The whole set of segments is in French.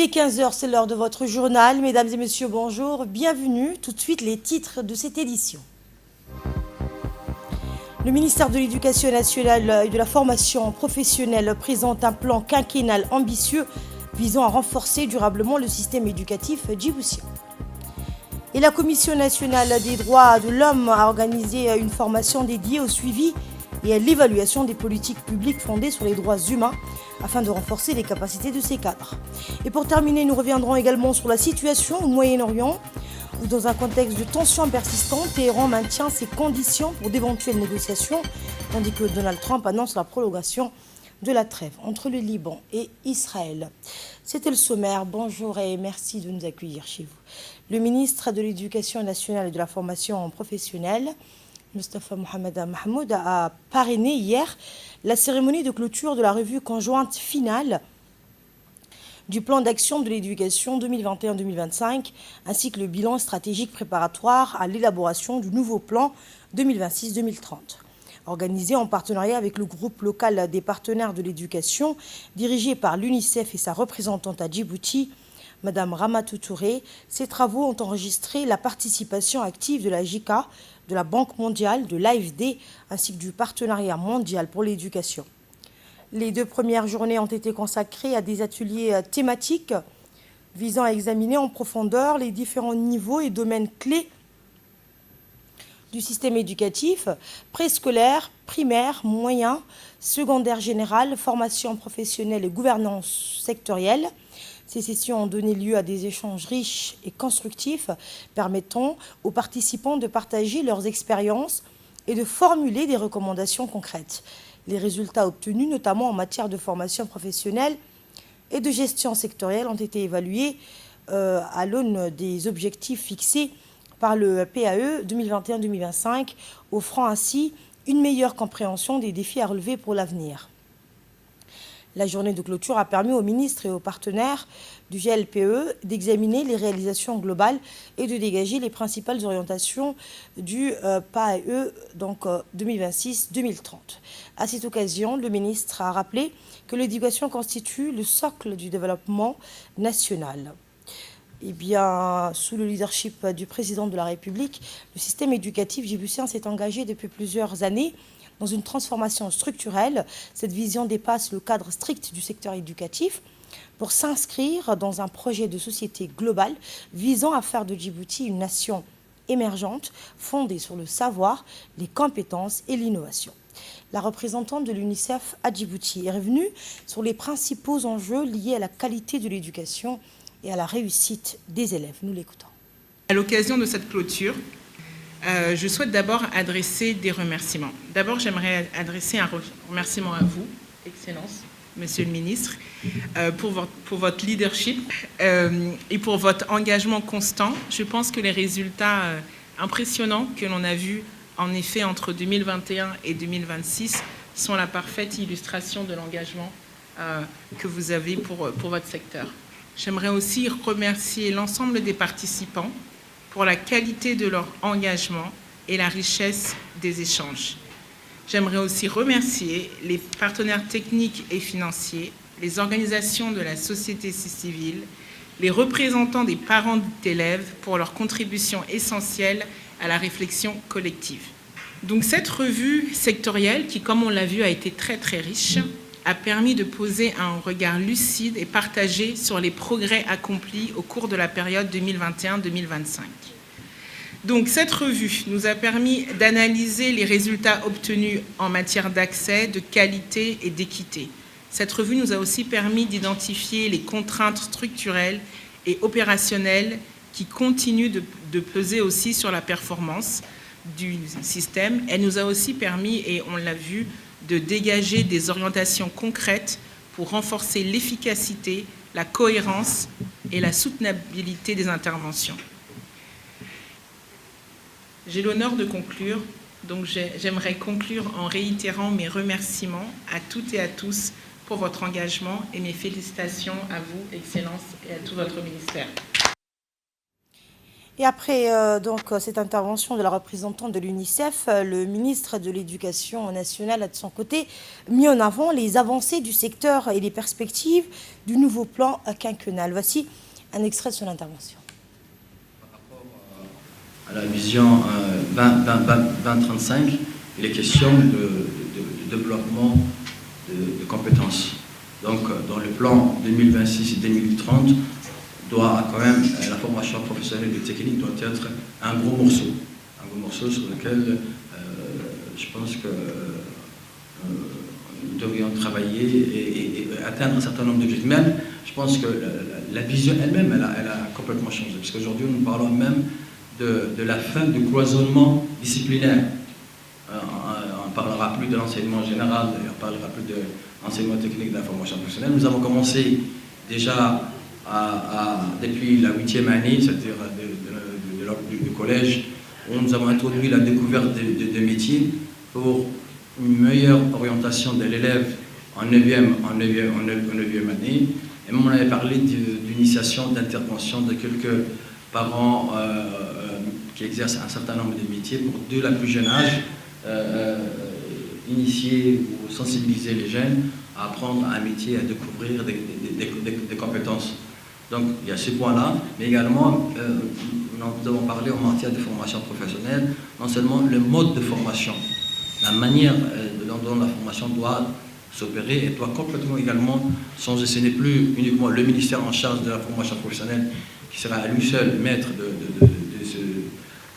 Il est 15 heures, c'est l'heure de votre journal. Mesdames et messieurs, bonjour, bienvenue. Tout de suite, les titres de cette édition. Le ministère de l'Éducation nationale et de la formation professionnelle présente un plan quinquennal ambitieux visant à renforcer durablement le système éducatif djiboutien. Et la Commission nationale des droits de l'homme a organisé une formation dédiée au suivi et à l'évaluation des politiques publiques fondées sur les droits humains afin de renforcer les capacités de ces cadres. Et pour terminer, nous reviendrons également sur la situation au Moyen-Orient, où dans un contexte de tensions persistantes, Téhéran maintient ses conditions pour d'éventuelles négociations, tandis que Donald Trump annonce la prolongation de la trêve entre le Liban et Israël. C'était le sommaire. Bonjour et merci de nous accueillir chez vous. Le ministre de l'Éducation nationale et de la formation professionnelle, Moustapha Mohamed Mahmoud, a parrainé hier la cérémonie de clôture de la revue conjointe finale du plan d'action de l'éducation 2021-2025, ainsi que le bilan stratégique préparatoire à l'élaboration du nouveau plan 2026-2030. Organisé en partenariat avec le groupe local des partenaires de l'éducation, dirigé par l'UNICEF et sa représentante à Djibouti, Madame Ramatou Touré, ces travaux ont enregistré la participation active de la JICA, de la Banque mondiale, de l'AFD, ainsi que du Partenariat mondial pour l'éducation. Les 2 premières journées ont été consacrées à des ateliers thématiques visant à examiner en profondeur les différents niveaux et domaines clés du système éducatif, préscolaire, primaire, moyen, secondaire général, formation professionnelle et gouvernance sectorielle. Ces sessions ont donné lieu à des échanges riches et constructifs permettant aux participants de partager leurs expériences et de formuler des recommandations concrètes. Les résultats obtenus, notamment en matière de formation professionnelle et de gestion sectorielle, ont été évalués à l'aune des objectifs fixés par le PAE 2021-2025, offrant ainsi une meilleure compréhension des défis à relever pour l'avenir. La journée de clôture a permis aux ministres et aux partenaires du GLPE d'examiner les réalisations globales et de dégager les principales orientations du PAE 2026-2030. À cette occasion, le ministre a rappelé que l'éducation constitue le socle du développement national. Eh bien, sous le leadership du président de la République, le système éducatif djiboutien s'est engagé depuis plusieurs années dans une transformation structurelle. Cette vision dépasse le cadre strict du secteur éducatif pour s'inscrire dans un projet de société globale visant à faire de Djibouti une nation émergente, fondée sur le savoir, les compétences et l'innovation. La représentante de l'UNICEF à Djibouti est revenue sur les principaux enjeux liés à la qualité de l'éducation et à la réussite des élèves. Nous l'écoutons. À l'occasion de cette clôture, je souhaite d'abord adresser des remerciements. D'abord, j'aimerais adresser un remerciement à vous, Excellence, Monsieur le Ministre, pour votre leadership et pour votre engagement constant. Je pense que les résultats impressionnants que l'on a vus, en effet, entre 2021 et 2026, sont la parfaite illustration de l'engagement que vous avez pour votre secteur. J'aimerais aussi remercier l'ensemble des participants pour la qualité de leur engagement et la richesse des échanges. J'aimerais aussi remercier les partenaires techniques et financiers, les organisations de la société civile, les représentants des parents d'élèves pour leur contribution essentielle à la réflexion collective. Donc cette revue sectorielle, qui comme on l'a vu a été très très riche, a permis de poser un regard lucide et partagé sur les progrès accomplis au cours de la période 2021-2025. Donc cette revue nous a permis d'analyser les résultats obtenus en matière d'accès, de qualité et d'équité. Cette revue nous a aussi permis d'identifier les contraintes structurelles et opérationnelles qui continuent de peser aussi sur la performance du système. Elle nous a aussi permis, et on l'a vu, de dégager des orientations concrètes pour renforcer l'efficacité, la cohérence et la soutenabilité des interventions. J'ai l'honneur de conclure, donc j'aimerais conclure en réitérant mes remerciements à toutes et à tous pour votre engagement et mes félicitations à vous, Excellence, et à tout votre ministère. Et après cette intervention de la représentante de l'UNICEF, le ministre de l'Éducation nationale a de son côté mis en avant les avancées du secteur et les perspectives du nouveau plan quinquennal. Voici un extrait de son intervention. Par rapport à la vision 2035, il est question de développement de compétences. Donc, dans le plan 2026-2030, la formation professionnelle et technique doit être un gros morceau sur lequel je pense que nous devrions travailler et atteindre un certain nombre d'objectifs. Même, je pense que la vision elle-même, elle a complètement changé, parce qu'aujourd'hui, nous parlons même de la fin du cloisonnement disciplinaire. On ne parlera plus de l'enseignement général, on ne parlera plus de l'enseignement technique de la formation professionnelle. Nous avons commencé déjà depuis la 8e année, c'est-à-dire du collège, où nous avons introduit la découverte de métiers pour une meilleure orientation de l'élève en 9e année. Et même on avait parlé d'initiation, d'intervention de quelques parents qui exercent un certain nombre de métiers pour, dès le plus jeune âge, initier ou sensibiliser les jeunes à apprendre un métier, à découvrir des compétences. Donc il y a ce point-là, mais également nous avons parlé en matière de formation professionnelle, non seulement le mode de formation, la manière dont la formation doit s'opérer et doit complètement également changer. Ce n'est plus uniquement le ministère en charge de la formation professionnelle qui sera à lui seul maître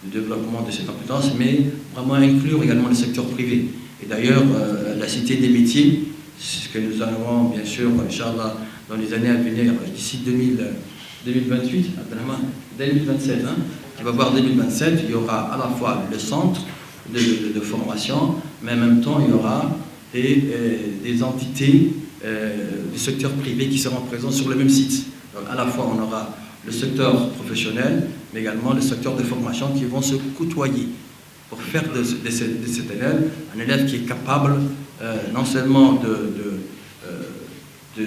du développement de ces compétences, mais vraiment inclure également le secteur privé. Et d'ailleurs, la Cité des métiers, c'est ce que nous allons bien sûr, Inch'Allah, dans les années à venir, d'ici 2028, 2027, qui va voir 2027, il y aura à la fois le centre de formation, mais en même temps, il y aura des entités du secteur privé qui seront présentes sur le même site. Donc, à la fois, on aura le secteur professionnel, mais également le secteur de formation qui vont se côtoyer pour faire de cet élève un élève qui est capable non seulement de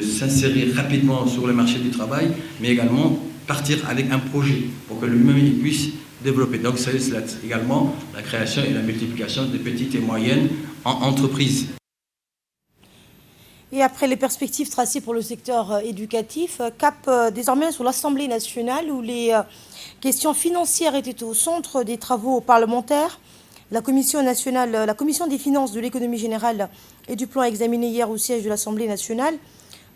s'insérer rapidement sur le marché du travail, mais également partir avec un projet pour que lui-même il puisse développer. Donc c'est également la création et la multiplication de petites et moyennes entreprises. Et après les perspectives tracées pour le secteur éducatif, cap désormais sur l'Assemblée nationale où les questions financières étaient au centre des travaux parlementaires. La Commission des finances, de l'économie générale et du plan examiné hier au siège de l'Assemblée nationale,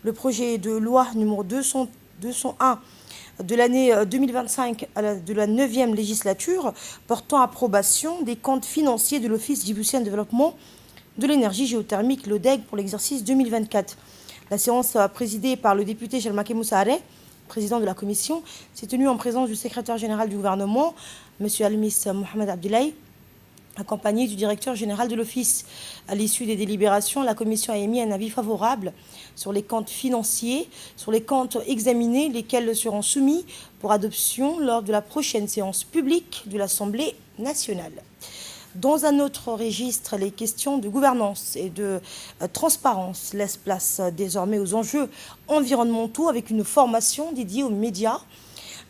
le projet de loi numéro 201 de l'année 2025 de la 9e législature portant approbation des comptes financiers de l'Office djiboutien de développement de l'énergie géothermique, l'ODEG, pour l'exercice 2024. La séance présidée par le député Chelmake Moussaare, président de la commission, s'est tenue en présence du secrétaire général du gouvernement, M. Almis Mohamed Abdoulaye, accompagné du directeur général de l'Office. À l'issue des délibérations, la commission a émis un avis favorable sur les comptes financiers, sur les comptes examinés, lesquels seront soumis pour adoption lors de la prochaine séance publique de l'Assemblée nationale. Dans un autre registre, les questions de gouvernance et de transparence laissent place désormais aux enjeux environnementaux avec une formation dédiée aux médias.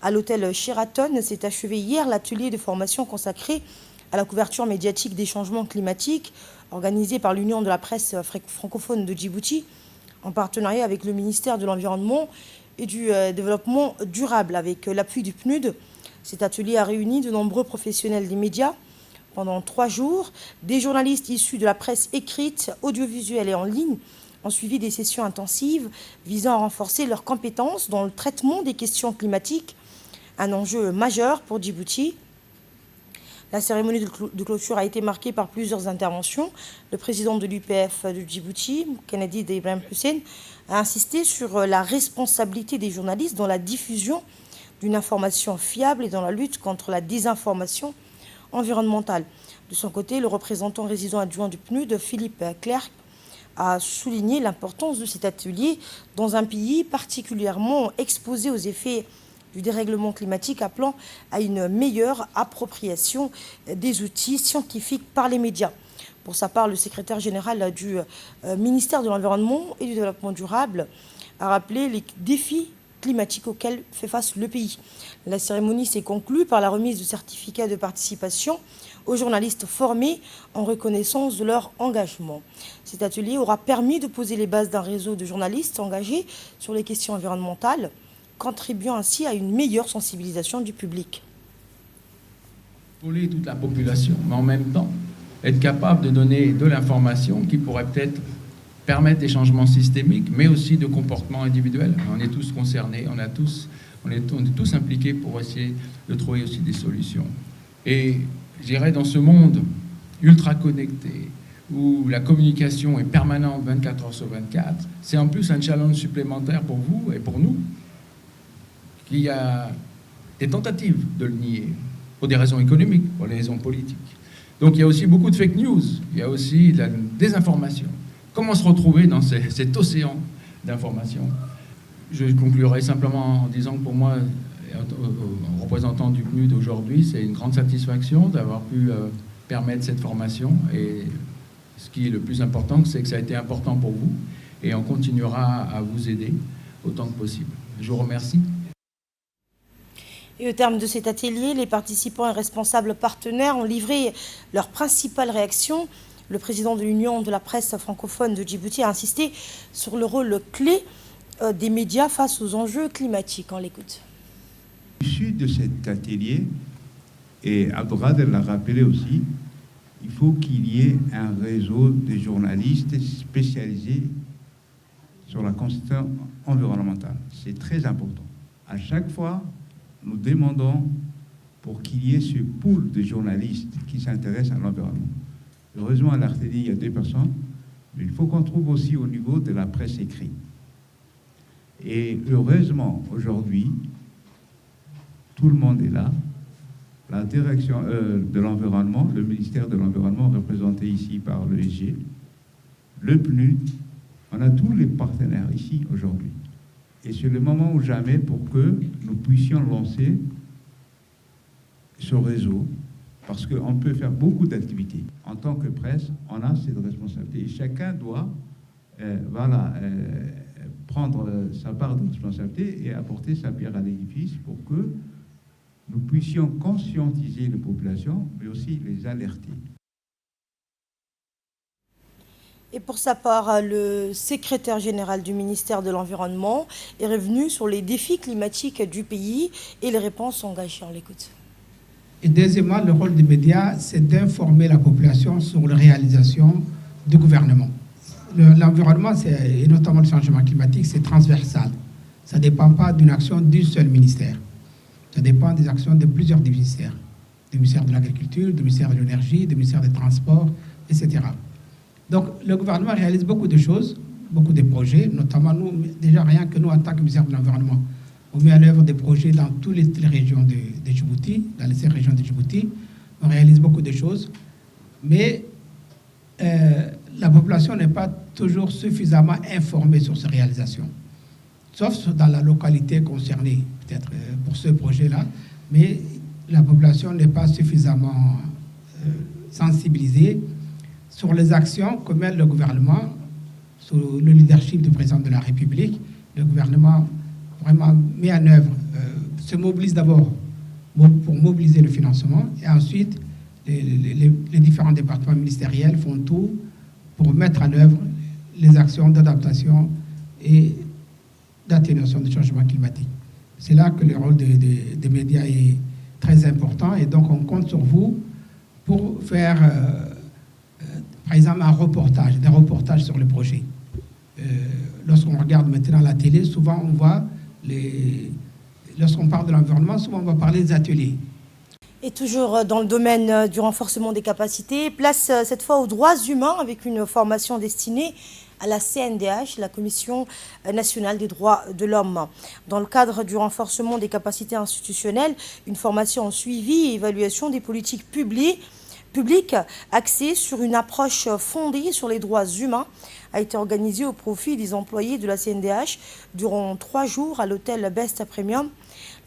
À l'hôtel Sheraton s'est achevé hier l'atelier de formation consacré à la couverture médiatique des changements climatiques organisé par l'Union de la presse francophone de Djibouti en partenariat avec le ministère de l'Environnement et du Développement durable avec l'appui du PNUD. Cet atelier a réuni de nombreux professionnels des médias. Pendant 3 jours, des journalistes issus de la presse écrite, audiovisuelle et en ligne ont suivi des sessions intensives visant à renforcer leurs compétences dans le traitement des questions climatiques, un enjeu majeur pour Djibouti. La cérémonie de clôture a été marquée par plusieurs interventions. Le président de l'UPF de Djibouti, Kennedy Ibrahim Hussein, a insisté sur la responsabilité des journalistes dans la diffusion d'une information fiable et dans la lutte contre la désinformation environnementale. De son côté, le représentant résident adjoint du PNUD, Philippe Clerc, a souligné l'importance de cet atelier dans un pays particulièrement exposé aux effets du dérèglement climatique, appelant à une meilleure appropriation des outils scientifiques par les médias. Pour sa part, le secrétaire général du ministère de l'Environnement et du Développement durable a rappelé les défis climatiques auxquelles fait face le pays. La cérémonie s'est conclue par la remise de certificats de participation aux journalistes formés en reconnaissance de leur engagement. Cet atelier aura permis de poser les bases d'un réseau de journalistes engagés sur les questions environnementales, contribuant ainsi à une meilleure sensibilisation du public. Épauler toute la population, mais en même temps, être capable de donner de l'information qui pourrait peut-être permettre des changements systémiques, mais aussi de comportements individuels. On est tous concernés, on est tous impliqués pour essayer de trouver aussi des solutions. Et je dirais, dans ce monde ultra connecté, où la communication est permanente 24 heures sur 24, c'est en plus un challenge supplémentaire pour vous et pour nous, qu'il y a des tentatives de le nier, pour des raisons économiques, pour des raisons politiques. Donc il y a aussi beaucoup de fake news, il y a aussi de la désinformation. Comment se retrouver dans cet océan d'informations? Je conclurai simplement en disant que pour moi, en représentant du PNUD aujourd'hui, c'est une grande satisfaction d'avoir pu permettre cette formation. Et ce qui est le plus important, c'est que ça a été important pour vous. Et on continuera à vous aider autant que possible. Je vous remercie. Et au terme de cet atelier, les participants et responsables partenaires ont livré leurs principales réactions. Le président de l'Union de la presse francophone de Djibouti a insisté sur le rôle clé des médias face aux enjeux climatiques. On l'écoute. Issu de cet atelier, et Abdelkader l'a rappelé aussi, il faut qu'il y ait un réseau de journalistes spécialisés sur la question environnementale. C'est très important. À chaque fois, nous demandons pour qu'il y ait ce pool de journalistes qui s'intéressent à l'environnement. Heureusement, à l'RTD, il y a 2 personnes, mais il faut qu'on trouve aussi au niveau de la presse écrite. Et heureusement, aujourd'hui, tout le monde est là. La direction de l'environnement, le ministère de l'Environnement, représenté ici par l'ESG, le PNUD, on a tous les partenaires ici aujourd'hui. Et c'est le moment ou jamais pour que nous puissions lancer ce réseau, parce qu'on peut faire beaucoup d'activités. En tant que presse, on a cette responsabilité. Et chacun doit prendre sa part de responsabilité et apporter sa pierre à l'édifice pour que nous puissions conscientiser les populations, mais aussi les alerter. Et pour sa part, le secrétaire général du ministère de l'Environnement est revenu sur les défis climatiques du pays et les réponses engagées. On l'écoute. Et deuxièmement, le rôle des médias, c'est d'informer la population sur les réalisations du gouvernement. L'environnement, et notamment le changement climatique, c'est transversal. Ça ne dépend pas d'une action d'un seul ministère. Ça dépend des actions de plusieurs ministères. Du ministère de l'Agriculture, du ministère de l'Énergie, du ministère des Transports, etc. Donc, le gouvernement réalise beaucoup de choses, beaucoup de projets, notamment nous, déjà rien que nous, en tant que ministère de l'Environnement, on met en œuvre des projets dans toutes les régions de Djibouti, dans les 5 régions de Djibouti. On réalise beaucoup de choses, mais la population n'est pas toujours suffisamment informée sur ces réalisations, sauf dans la localité concernée, peut-être pour ce projet-là, mais la population n'est pas suffisamment sensibilisée sur les actions que mène le gouvernement, sous le leadership du président de la République. Le gouvernement vraiment met en œuvre, se mobilise d'abord pour mobiliser le financement, et ensuite les différents départements ministériels font tout pour mettre en œuvre les actions d'adaptation et d'atténuation du changement climatique. C'est là que le rôle des médias est très important, et donc on compte sur vous pour faire, par exemple, des reportages sur le projet. Lorsqu'on regarde maintenant la télé, souvent on voit, lorsqu'on parle de l'environnement, souvent on va parler des ateliers. Et toujours dans le domaine du renforcement des capacités, place cette fois aux droits humains avec une formation destinée à la CNDH, la Commission nationale des droits de l'homme. Dans le cadre du renforcement des capacités institutionnelles, une formation en suivi et évaluation des politiques publiques axée sur une approche fondée sur les droits humains a été organisée au profit des employés de la CNDH durant 3 jours à l'hôtel Best Premium.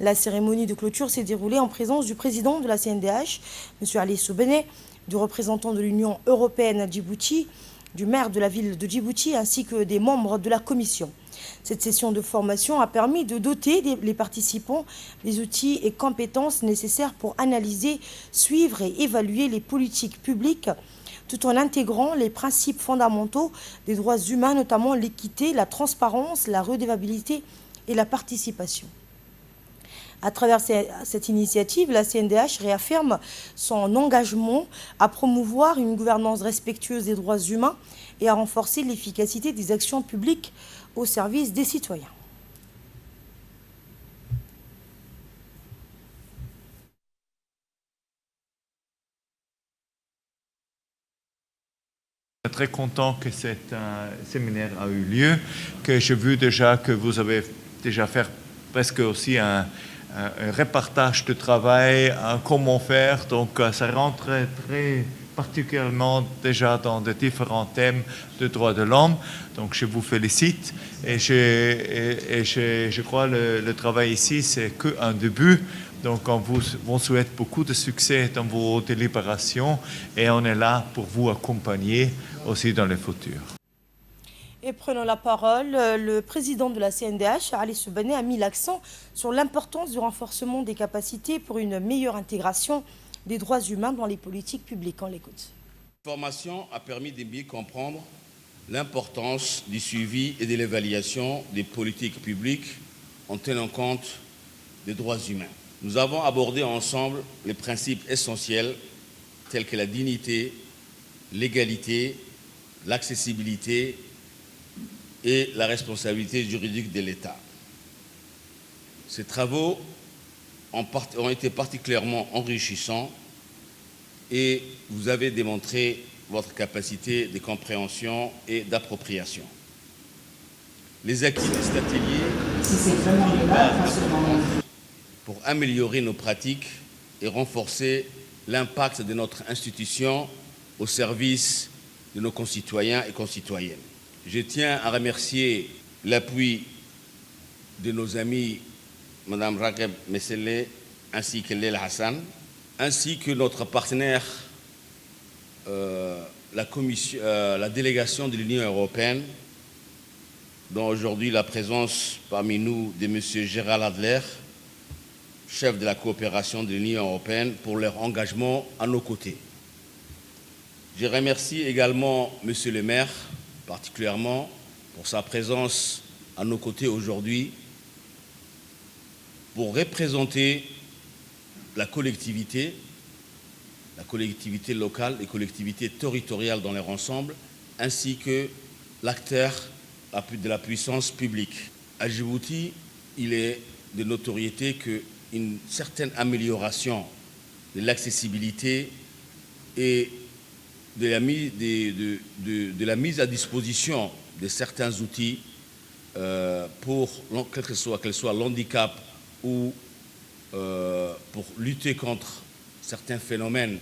La cérémonie de clôture s'est déroulée en présence du président de la CNDH, M. Ali Soubené, du représentant de l'Union européenne à Djibouti, du maire de la ville de Djibouti ainsi que des membres de la commission. Cette session de formation a permis de doter les participants des outils et compétences nécessaires pour analyser, suivre et évaluer les politiques publiques tout en intégrant les principes fondamentaux des droits humains, notamment l'équité, la transparence, la redevabilité et la participation. À travers cette initiative, la CNDH réaffirme son engagement à promouvoir une gouvernance respectueuse des droits humains et à renforcer l'efficacité des actions publiques au service des citoyens. Très content que cet séminaire a eu lieu, que j'ai vu déjà que vous avez déjà fait presque aussi un repartage de travail, comment faire, donc ça rentre très particulièrement déjà dans de différents thèmes de droits de l'homme, donc je vous félicite et je crois que le travail ici c'est qu'un début. Donc, on vous souhaite beaucoup de succès dans vos délibérations et on est là pour vous accompagner aussi dans le futur. Et prenant la parole, le président de la CNDH, Ali Soubhané, a mis l'accent sur l'importance du renforcement des capacités pour une meilleure intégration des droits humains dans les politiques publiques. On l'écoute. La formation a permis de mieux comprendre l'importance du suivi et de l'évaluation des politiques publiques en tenant compte des droits humains. Nous avons abordé ensemble les principes essentiels tels que la dignité, l'égalité, l'accessibilité et la responsabilité juridique de l'État. Ces travaux ont été particulièrement enrichissants et vous avez démontré votre capacité de compréhension et d'appropriation. Les acquis de cet atelier pour améliorer nos pratiques et renforcer l'impact de notre institution au service de nos concitoyens et concitoyennes. Je tiens à remercier l'appui de nos amis Mme Ragheb Messele ainsi que Leila Hassan, ainsi que notre partenaire, la délégation de l'Union européenne, dont aujourd'hui la présence parmi nous de M. Gérald Adler, chef de la coopération de l'Union européenne, pour leur engagement à nos côtés. Je remercie également M. le maire, particulièrement pour sa présence à nos côtés aujourd'hui, pour représenter la collectivité locale, les collectivités territoriales dans leur ensemble, ainsi que l'acteur de la puissance publique. À Djibouti, il est de notoriété qu'une certaine amélioration de l'accessibilité et de la mise à disposition de certains outils pour, quel que soit l'handicap ou pour lutter contre certains phénomènes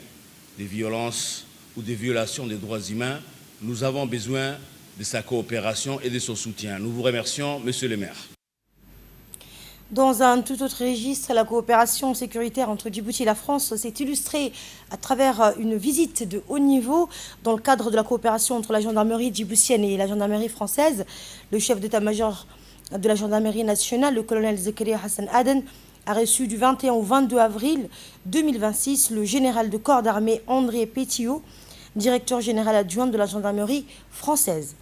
de violence ou de violation des droits humains, nous avons besoin de sa coopération et de son soutien. Nous vous remercions, Monsieur le maire. Dans un tout autre registre, la coopération sécuritaire entre Djibouti et la France s'est illustrée à travers une visite de haut niveau dans le cadre de la coopération entre la gendarmerie djiboutienne et la gendarmerie française. Le chef d'état-major de la gendarmerie nationale, le colonel Zakaria Hassan Aden, a reçu du 21 au 22 avril 2026 le général de corps d'armée André Pétillot, directeur général adjoint de la gendarmerie française.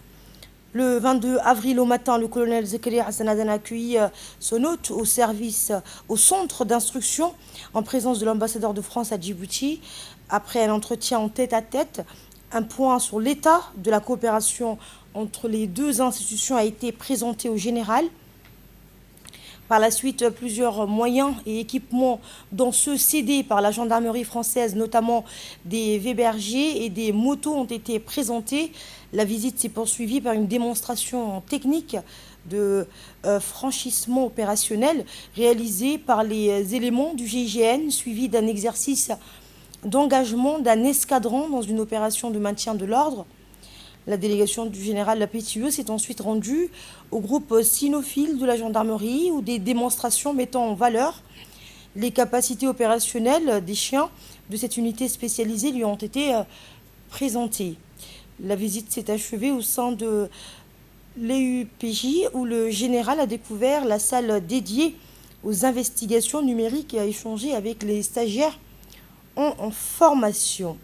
Le 22 avril au matin, le colonel Zakaria Hassan Aden a accueilli son hôte au centre d'instruction en présence de l'ambassadeur de France à Djibouti. Après un entretien en tête-à-tête, un point sur l'état de la coopération entre les deux institutions a été présenté au général. Par la suite, plusieurs moyens et équipements, dont ceux cédés par la gendarmerie française, notamment des VBRG et des motos, ont été présentés. La visite s'est poursuivie par une démonstration technique de franchissement opérationnel réalisée par les éléments du GIGN, suivi d'un exercice d'engagement d'un escadron dans une opération de maintien de l'ordre. La délégation du général Lapétieux s'est ensuite rendue au groupe cynophile de la gendarmerie où des démonstrations mettant en valeur les capacités opérationnelles des chiens de cette unité spécialisée lui ont été présentées. La visite s'est achevée au sein de l'EUPJ, où le général a découvert la salle dédiée aux investigations numériques et a échangé avec les stagiaires en formation.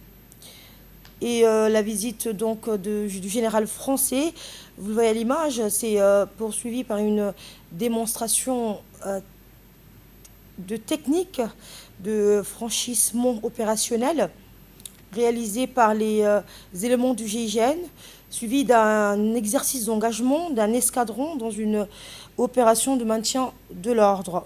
Et la visite donc du général français, vous le voyez à l'image, c'est poursuivi par une démonstration de technique de franchissement opérationnel réalisé par les éléments du GIGN, suivi d'un exercice d'engagement d'un escadron dans une opération de maintien de l'ordre.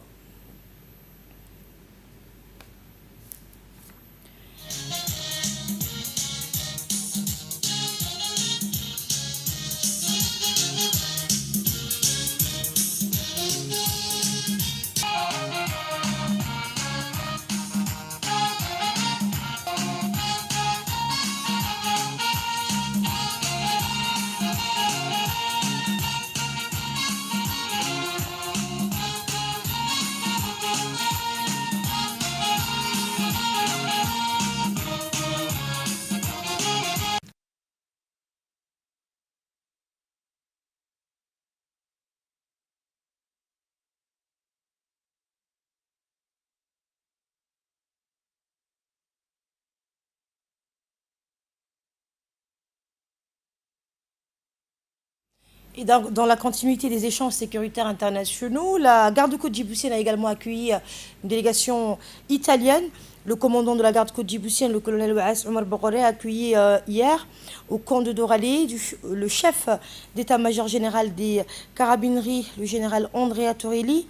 Et dans la continuité des échanges sécuritaires internationaux, la garde-côte djiboutienne a également accueilli une délégation italienne. Le commandant de la garde-côte djiboutienne, le colonel Ouass Omar Boghoré, a accueilli hier au camp de Doralé le chef d'état-major général des carabineries, le général Andrea Torelli,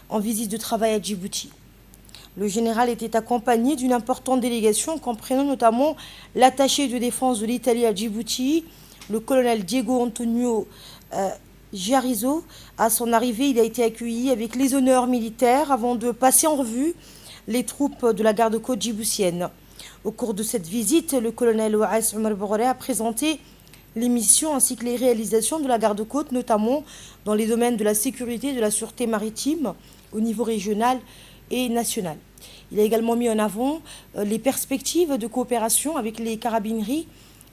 en visite de travail à Djibouti. Le général était accompagné d'une importante délégation comprenant notamment l'attaché de défense de l'Italie à Djibouti, le colonel Diego Antonio Giarizo. À son arrivée, il a été accueilli avec les honneurs militaires avant de passer en revue les troupes de la garde-côte djiboutienne. Au cours de cette visite, le colonel Ouass Omar Boghoré a présenté les missions ainsi que les réalisations de la garde-côte, notamment dans les domaines de la sécurité et de la sûreté maritime au niveau régional et national. Il a également mis en avant les perspectives de coopération avec les carabineries,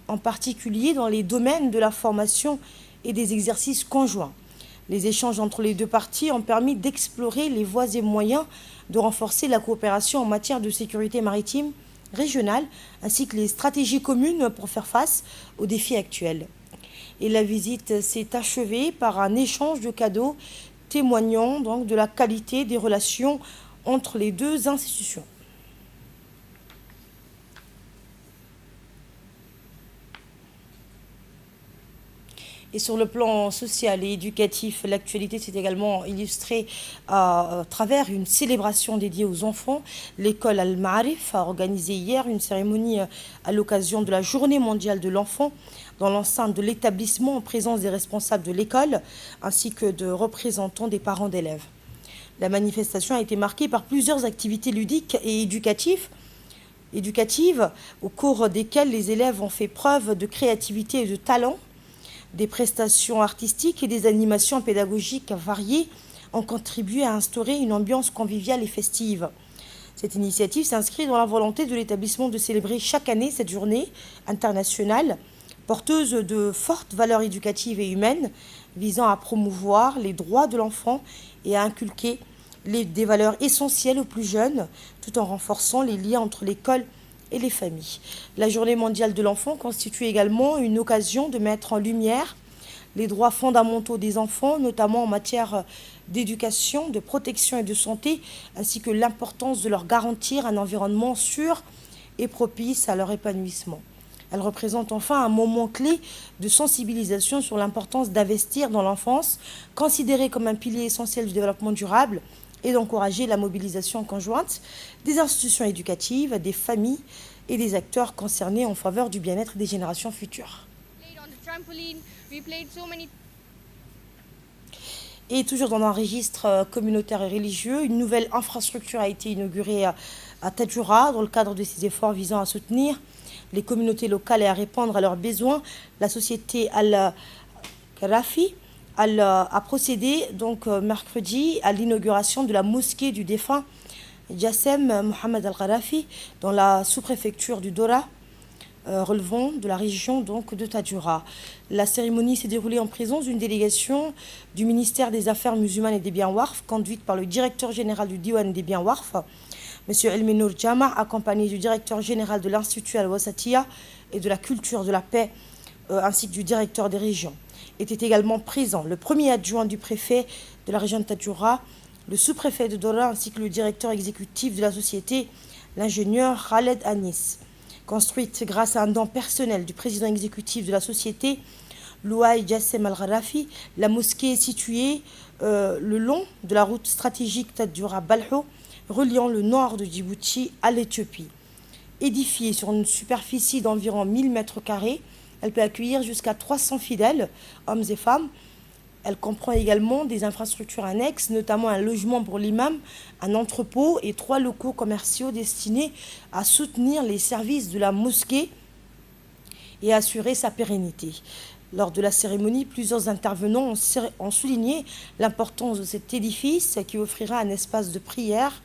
en particulier dans les domaines de la formation et des exercices conjoints. Les échanges entre les deux parties ont permis d'explorer les voies et moyens de renforcer la coopération en matière de sécurité maritime régionale, ainsi que les stratégies communes pour faire face aux défis actuels. Et la visite s'est achevée par un échange de cadeaux témoignant donc de la qualité des relations entre les deux institutions. Et sur le plan social et éducatif, l'actualité s'est également illustrée à travers une célébration dédiée aux enfants. L'école Al-Ma'arif a organisé hier une cérémonie à l'occasion de la Journée mondiale de l'enfant dans l'enceinte de l'établissement en présence des responsables de l'école ainsi que de représentants des parents d'élèves. La manifestation a été marquée par plusieurs activités ludiques et éducatives au cours desquelles les élèves ont fait preuve de créativité et de talent. Des prestations artistiques et des animations pédagogiques variées ont contribué à instaurer une ambiance conviviale et festive. Cette initiative s'inscrit dans la volonté de l'établissement de célébrer chaque année cette journée internationale, porteuse de fortes valeurs éducatives et humaines, visant à promouvoir les droits de l'enfant et à inculquer des valeurs essentielles aux plus jeunes, tout en renforçant les liens entre l'école et les familles. La Journée mondiale de l'enfant constitue également une occasion de mettre en lumière les droits fondamentaux des enfants, notamment en matière d'éducation, de protection et de santé, ainsi que l'importance de leur garantir un environnement sûr et propice à leur épanouissement. Elle représente enfin un moment clé de sensibilisation sur l'importance d'investir dans l'enfance, considérée comme un pilier essentiel du développement durable, et d'encourager la mobilisation conjointe des institutions éducatives, des familles et des acteurs concernés en faveur du bien-être des générations futures. Et toujours dans un registre communautaire et religieux, une nouvelle infrastructure a été inaugurée à Tadjoura dans le cadre de ces efforts visant à soutenir les communautés locales et à répondre à leurs besoins. La société Al-Kharafi a procédé donc mercredi à l'inauguration de la mosquée du défunt Jassem Mohamed Al-Kharafi dans la sous-préfecture du Dora. relevant de la région donc, de Tadjoura. La cérémonie s'est déroulée en présence d'une délégation du ministère des Affaires musulmanes et des biens Warf, conduite par le directeur général du Diwan des biens Warf, M. Elmenour Jama, accompagné du directeur général de l'Institut Al-Wasatiya et de la culture de la paix, ainsi que du directeur des régions. Était également présent le premier adjoint du préfet de la région de Tadjoura, le sous-préfet de Dora, ainsi que le directeur exécutif de la société, l'ingénieur Khaled Anis. Construite grâce à un don personnel du président exécutif de la société, Louaï Jassem Al-Gharafi, la mosquée est située le long de la route stratégique Tadjoura-Balho, reliant le nord de Djibouti à l'Éthiopie. Édifiée sur une superficie d'environ 1000 m², elle peut accueillir jusqu'à 300 fidèles, hommes et femmes. Elle comprend également des infrastructures annexes, notamment un logement pour l'imam, un entrepôt et 3 locaux commerciaux destinés à soutenir les services de la mosquée et assurer sa pérennité. Lors de la cérémonie, plusieurs intervenants ont souligné l'importance de cet édifice qui offrira un espace de prière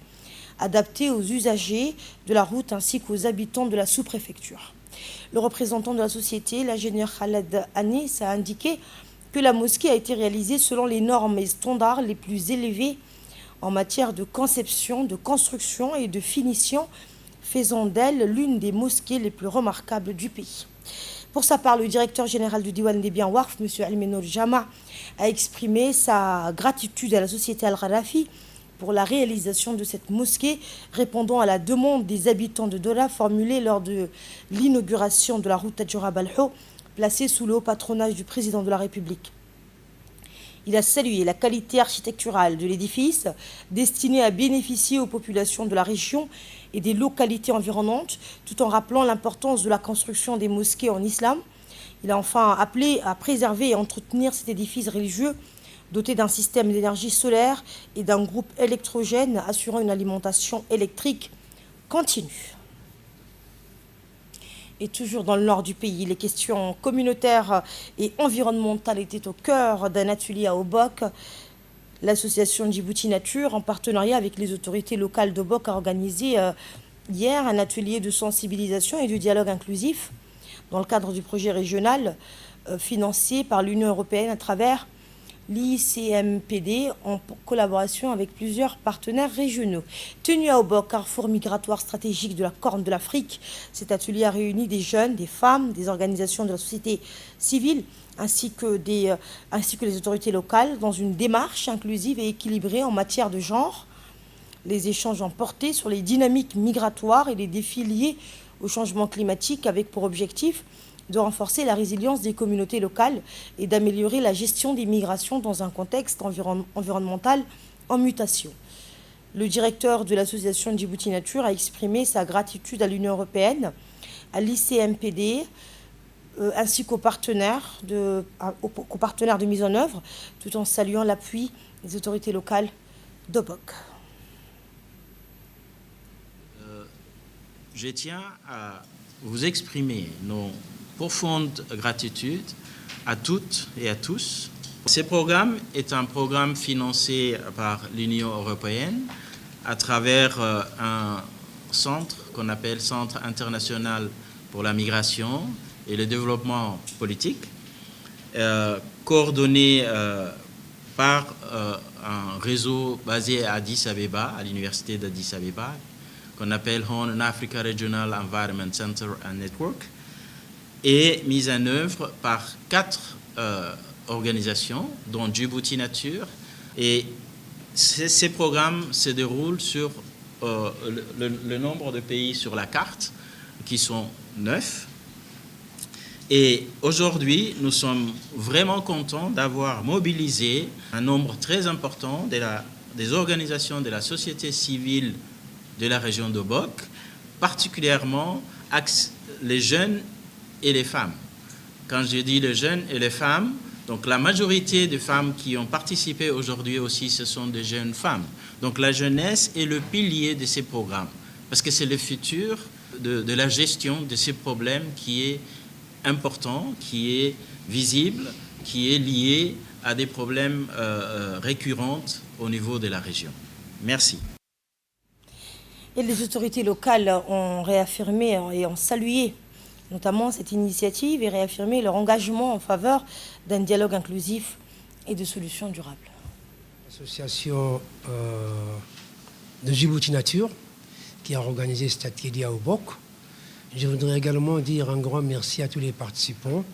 adapté aux usagers de la route ainsi qu'aux habitants de la sous-préfecture. Le représentant de la société, l'ingénieur Khaled Anis, a indiqué que la mosquée a été réalisée selon les normes et standards les plus élevés en matière de conception, de construction et de finition, faisant d'elle l'une des mosquées les plus remarquables du pays. Pour sa part, le directeur général du Diwan des biens Warf, M. Elmenour Jama, a exprimé sa gratitude à la société Al-Gharafi pour la réalisation de cette mosquée, répondant à la demande des habitants de Dora formulée lors de l'inauguration de la route Tadjoura-Balho, placée sous le haut patronage du président de la République. Il a salué la qualité architecturale de l'édifice, destiné à bénéficier aux populations de la région et des localités environnantes, tout en rappelant l'importance de la construction des mosquées en islam. Il a enfin appelé à préserver et entretenir cet édifice religieux, doté d'un système d'énergie solaire et d'un groupe électrogène assurant une alimentation électrique continue. Et toujours dans le nord du pays, les questions communautaires et environnementales étaient au cœur d'un atelier à Obok. L'association Djibouti Nature, en partenariat avec les autorités locales d'Obok, a organisé hier un atelier de sensibilisation et de dialogue inclusif dans le cadre du projet régional financé par l'Union européenne à travers l'ICMPD en collaboration avec plusieurs partenaires régionaux. Tenu à Obok, carrefour migratoire stratégique de la Corne de l'Afrique, cet atelier a réuni des jeunes, des femmes, des organisations de la société civile ainsi que les autorités locales dans une démarche inclusive et équilibrée en matière de genre. Les échanges ont porté sur les dynamiques migratoires et les défis liés au changement climatique avec pour objectif de renforcer la résilience des communautés locales et d'améliorer la gestion des migrations dans un contexte environnemental en mutation. Le directeur de l'association Djibouti Nature a exprimé sa gratitude à l'Union européenne, à l'ICMPD, ainsi qu'aux partenaires de mise en œuvre, tout en saluant l'appui des autorités locales d'Obok. Je tiens à vous exprimer nos profonde gratitude à toutes et à tous. Ce programme est un programme financé par l'Union européenne à travers un centre qu'on appelle Centre international pour la migration et le développement politique, coordonné par un réseau basé à Addis Abeba, à l'université d'Addis Abeba, qu'on appelle Horn Africa Regional Environment Center and Network, et mise en œuvre par 4 organisations, dont Djibouti Nature. Et ces programmes se déroulent sur le nombre de pays sur la carte, qui sont 9. Et aujourd'hui, nous sommes vraiment contents d'avoir mobilisé un nombre très important des organisations de la société civile de la région d'Obok, particulièrement les jeunes et les femmes. Quand je dis les jeunes et les femmes, donc la majorité des femmes qui ont participé aujourd'hui aussi, ce sont des jeunes femmes. Donc la jeunesse est le pilier de ces programmes, parce que c'est le futur de la gestion de ces problèmes qui est important, qui est visible, qui est lié à des problèmes récurrents au niveau de la région. Merci. Et les autorités locales ont réaffirmé et ont salué Notamment, cette initiative est réaffirmer leur engagement en faveur d'un dialogue inclusif et de solutions durables. L'association de Djibouti Nature qui a organisé cet atelier à Obok. Je voudrais également dire un grand merci à tous les participants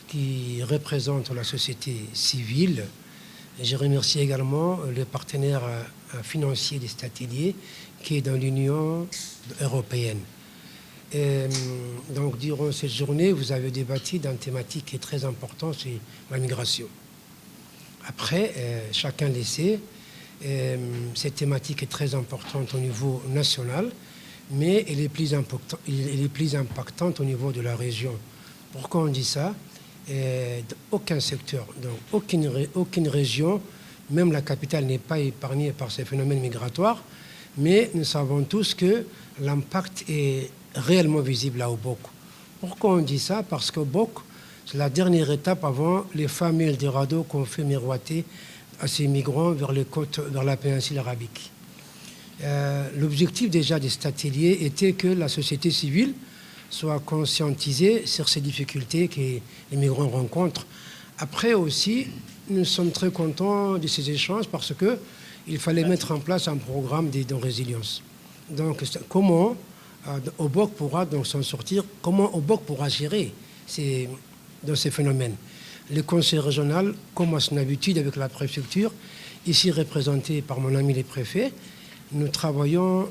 qui représentent la société civile. Et je remercie également le partenaire financier de cet atelier qui est dans l'Union européenne. Et donc, durant cette journée, vous avez débattu d'une thématique qui est très importante, c'est la migration. Après, chacun le sait, cette thématique est très importante au niveau national, mais elle est plus impactante au niveau de la région. Pourquoi on dit ça? Aucun secteur, donc aucune région, même la capitale n'est pas épargnée par ces phénomènes migratoires, mais nous savons tous que l'impact est réellement visible à Obok. Pourquoi on dit ça? Parce qu'Obok, c'est la dernière étape avant les fameux Eldorado qu'on fait miroiter à ces migrants vers les côtes, vers la péninsule arabique. L'objectif déjà de cet atelier était que la société civile soit conscientisée sur ces difficultés que les migrants rencontrent. Après aussi, nous sommes très contents de ces échanges parce qu'il fallait mettre en place un programme de résilience. Donc, comment Obok pourra donc s'en sortir, comment Obok pourra gérer ces phénomènes. Le conseil régional, comme à son habitude avec la préfecture, ici représenté par mon ami le préfet, nous travaillons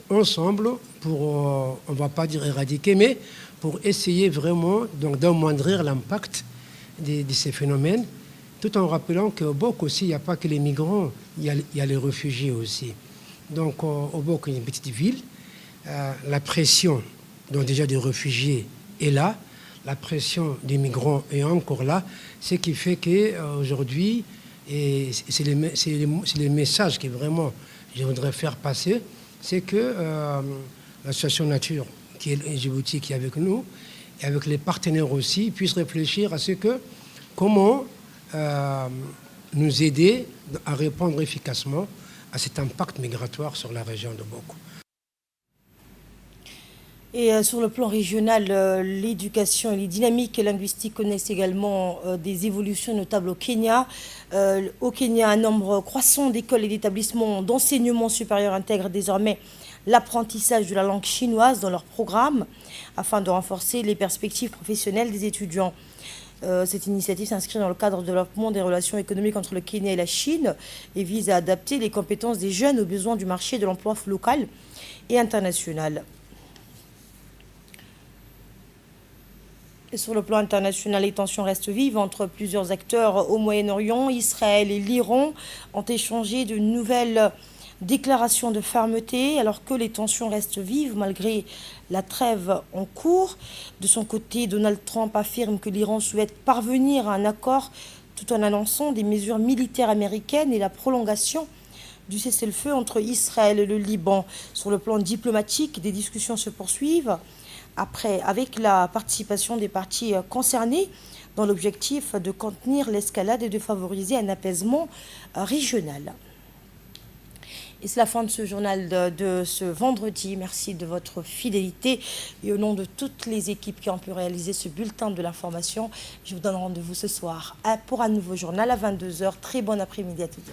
ensemble pour, on ne va pas dire éradiquer, mais pour essayer vraiment d'amoindrir l'impact de ces phénomènes, tout en rappelant qu'au Obok aussi, il n'y a pas que les migrants, il y a les réfugiés aussi. Donc, Obok est une petite ville. La pression donc déjà des réfugiés est là. La pression des migrants est encore là. Ce qui fait qu'aujourd'hui, et c'est le message que vraiment je voudrais faire passer, c'est que l'association Nature, qui est Djibouti, qui est avec nous, et avec les partenaires aussi, puissent réfléchir à ce que comment nous aider à répondre efficacement à cet impact migratoire sur la région de Obok. Et sur le plan régional, l'éducation et les dynamiques linguistiques connaissent également des évolutions notables au Kenya. Au Kenya, un nombre croissant d'écoles et d'établissements d'enseignement supérieur intègrent désormais l'apprentissage de la langue chinoise dans leur programme afin de renforcer les perspectives professionnelles des étudiants. Cette initiative s'inscrit dans le cadre du développement des relations économiques entre le Kenya et la Chine et vise à adapter les compétences des jeunes aux besoins du marché de l'emploi local et international. Et sur le plan international, les tensions restent vives entre plusieurs acteurs au Moyen-Orient. Israël et l'Iran ont échangé de nouvelles déclarations de fermeté alors que les tensions restent vives malgré la trêve en cours. De son côté, Donald Trump affirme que l'Iran souhaite parvenir à un accord tout en annonçant des mesures militaires américaines et la prolongation du cessez-le-feu entre Israël et le Liban. Sur le plan diplomatique, des discussions se poursuivent avec la participation des parties concernées dans l'objectif de contenir l'escalade et de favoriser un apaisement régional. Et c'est la fin de ce journal de ce vendredi. Merci de votre fidélité. Et au nom de toutes les équipes qui ont pu réaliser ce bulletin de l'information, je vous donne rendez-vous ce soir pour un nouveau journal à 22h. Très bon après-midi à toutes.